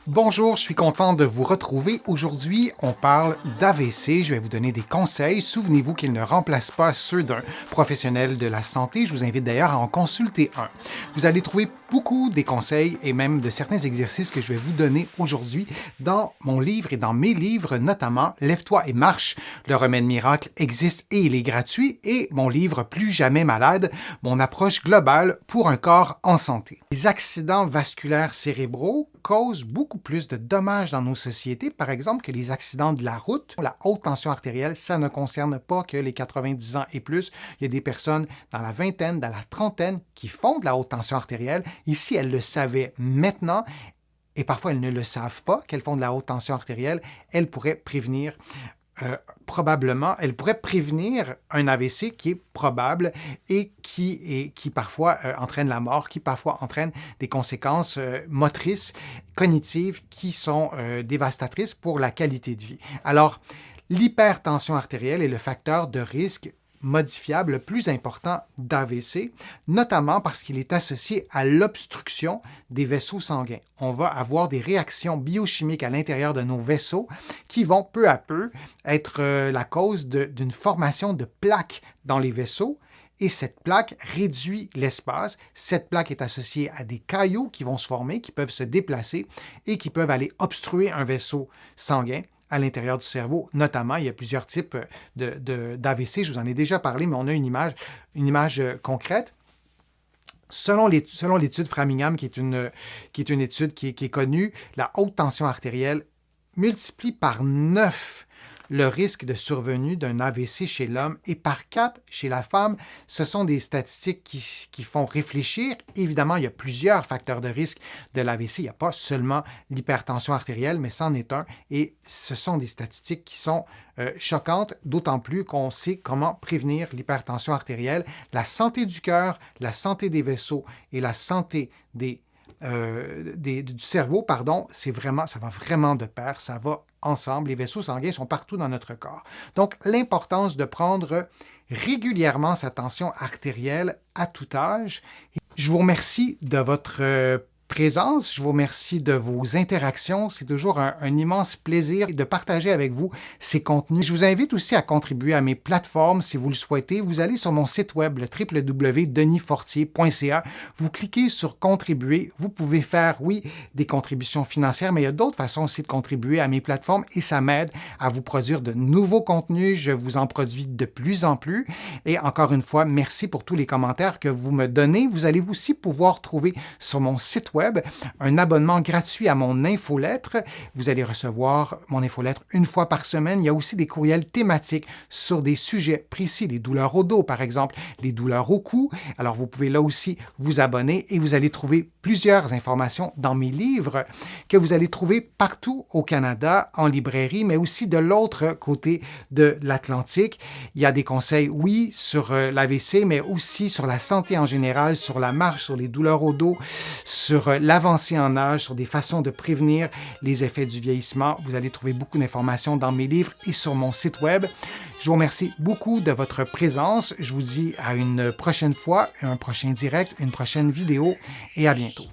Bonjour, je suis content de vous retrouver. Aujourd'hui, on parle d'AVC. Je vais vous donner des conseils. Souvenez-vous qu'ils ne remplacent pas ceux d'un professionnel de la santé. Je vous invite d'ailleurs à en consulter un. Vous allez trouver beaucoup des conseils et même de certains exercices que je vais vous donner aujourd'hui dans mon livre et dans mes livres, notamment Lève-toi et marche. Le remède miracle existe et il est gratuit. Et mon livre Plus jamais malade, mon approche globale pour un corps en santé. Les accidents vasculaires cérébraux causent beaucoup plus de dommages dans nos sociétés, par exemple, que les accidents de la route. La haute tension artérielle, ça ne concerne pas que les 90 ans et plus. Il y a des personnes dans la vingtaine, dans la trentaine qui font de la haute tension artérielle. Ici, elles le savaient maintenant et parfois elles ne le savent pas qu'elles font de la haute tension artérielle. Elles pourraient prévenir probablement, elle pourrait prévenir un AVC qui est probable et qui parfois entraîne la mort, qui parfois entraîne des conséquences motrices, cognitives qui sont dévastatrices pour la qualité de vie. Alors, l'hypertension artérielle est le facteur de risque modifiable le plus important d'AVC, notamment parce qu'il est associé à l'obstruction des vaisseaux sanguins. On va avoir des réactions biochimiques à l'intérieur de nos vaisseaux qui vont peu à peu être la cause d'une formation de plaques dans les vaisseaux. Et cette plaque réduit l'espace. Cette plaque est associée à des caillots qui vont se former, qui peuvent se déplacer et qui peuvent aller obstruer un vaisseau sanguin à l'intérieur du cerveau. Notamment, il y a plusieurs types d'AVC. Je vous en ai déjà parlé, mais on a une image concrète. Selon l'étude Framingham, qui est une étude qui est connue, la haute tension artérielle multiplie par 9 le risque de survenue d'un AVC chez l'homme et par 4 chez la femme. Ce sont des statistiques qui font réfléchir. Évidemment, il y a plusieurs facteurs de risque de l'AVC. Il n'y a pas seulement l'hypertension artérielle, mais c'en est un. Et ce sont des statistiques qui sont choquantes, d'autant plus qu'on sait comment prévenir l'hypertension artérielle. La santé du cœur, la santé des vaisseaux et la santé du cerveau, ça va vraiment de pair, ça va ensemble. Les vaisseaux sanguins sont partout dans notre corps. Donc, l'importance de prendre régulièrement sa tension artérielle à tout âge. Je vous remercie de votre présence, je vous remercie de vos interactions. C'est toujours un immense plaisir de partager avec vous ces contenus. Je vous invite aussi à contribuer à mes plateformes si vous le souhaitez. Vous allez sur mon site web, le www.denisfortier.ca. Vous cliquez sur « Contribuer ». Vous pouvez faire, oui, des contributions financières, mais il y a d'autres façons aussi de contribuer à mes plateformes et ça m'aide à vous produire de nouveaux contenus. Je vous en produis de plus en plus. Et encore une fois, merci pour tous les commentaires que vous me donnez. Vous allez aussi pouvoir trouver sur mon site web un abonnement gratuit à mon infolettre. Vous allez recevoir mon infolettre une fois par semaine. Il y a aussi des courriels thématiques sur des sujets précis, les douleurs au dos par exemple, les douleurs au cou. Alors vous pouvez là aussi vous abonner et vous allez trouver plusieurs informations dans mes livres que vous allez trouver partout au Canada en librairie, mais aussi de l'autre côté de l'Atlantique. Il y a des conseils, oui, sur l'AVC, mais aussi sur la santé en général, sur la marche, sur les douleurs au dos, sur l'avancée en âge, sur des façons de prévenir les effets du vieillissement. Vous allez trouver beaucoup d'informations dans mes livres et sur mon site web. Je vous remercie beaucoup de votre présence. Je vous dis à une prochaine fois, un prochain direct, une prochaine vidéo et à bientôt.